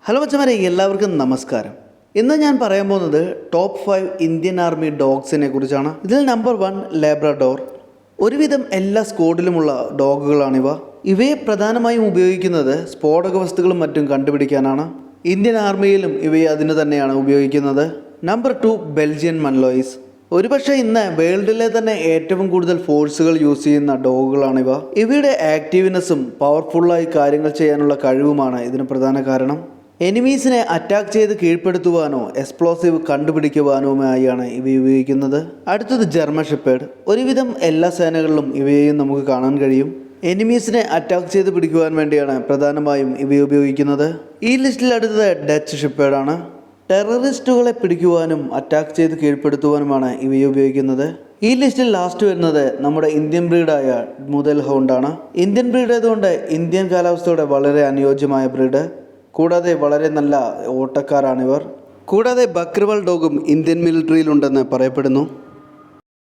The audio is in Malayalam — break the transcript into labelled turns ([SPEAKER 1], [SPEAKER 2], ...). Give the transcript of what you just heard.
[SPEAKER 1] ഹലോ മച്ചന്മാരെ, എല്ലാവർക്കും നമസ്കാരം. ഇന്ന് ഞാൻ പറയാൻ പോകുന്നത് ടോപ്പ് 5 ഇന്ത്യൻ ആർമി ഡോഗ്സിനെ കുറിച്ചാണ്. ഇതിൽ നമ്പർ 1 ലാബ്രഡോർ. ഒരുവിധം എല്ലാ സ്ക്വാഡിലുമുള്ള ഡോഗുകളാണിവ. ഇവയെ പ്രധാനമായും ഉപയോഗിക്കുന്നത് സ്ഫോടക വസ്തുക്കളും മറ്റും കണ്ടുപിടിക്കാനാണ്. ഇന്ത്യൻ ആർമിയിലും ഇവയെ അതിന് തന്നെയാണ് ഉപയോഗിക്കുന്നത്. Number 2 Belgian Malinois. ഒരുപക്ഷെ ഇന്ന് വേൾഡിലെ തന്നെ ഏറ്റവും കൂടുതൽ ഫോഴ്സുകൾ യൂസ് ചെയ്യുന്ന ഡോഗുകളാണിവ. ഇവയുടെ ആക്റ്റീവ്നെസ്സും പവർഫുള്ളായി കാര്യങ്ങൾ ചെയ്യാനുള്ള കഴിവുമാണ് ഇതിന് പ്രധാന കാരണം. എനിമീസിനെ അറ്റാക്ക് ചെയ്ത് കീഴ്പ്പെടുത്തുവാനോ എക്സ്പ്ലോസീവ് കണ്ടുപിടിക്കുവാനുമായാണ് ഇവ ഉപയോഗിക്കുന്നത്. അടുത്തത് ജർമ്മൻ ഷെപ്പേർഡ്. ഒരുവിധം എല്ലാ സേനകളിലും ഇവയെയും നമുക്ക് കാണാൻ കഴിയും. എനിമീസിനെ അറ്റാക്ക് ചെയ്ത് പിടിക്കുവാൻ വേണ്ടിയാണ് പ്രധാനമായും ഇവ ഉപയോഗിക്കുന്നത്. ഈ ലിസ്റ്റിൽ അടുത്തത് ഡച്ച് ഷെപ്പേർഡാണ്. ടെററിസ്റ്റുകളെ പിടിക്കുവാനും അറ്റാക്ക് ചെയ്ത് കീഴ്പ്പെടുത്തുവാനുമാണ് ഇവയെ ഉപയോഗിക്കുന്നത്. ഈ ലിസ്റ്റിൽ ലാസ്റ്റ് വരുന്നത് നമ്മുടെ ഇന്ത്യൻ ബ്രീഡായ മുതൽ ഹൗണ്ടാണ്. ഇന്ത്യൻ ബ്രീഡ് ആയതുകൊണ്ട് ഇന്ത്യൻ കാലാവസ്ഥയുടെ വളരെ അനുയോജ്യമായ ബ്രീഡ്. കൂടാതെ വളരെ നല്ല ഓട്ടക്കാരാണിവർ. കൂടാതെ ബക്രവൽ ഡോഗും ഇന്ത്യൻ മിലിറ്ററിയിലുണ്ടെന്ന് പറയപ്പെടുന്നു.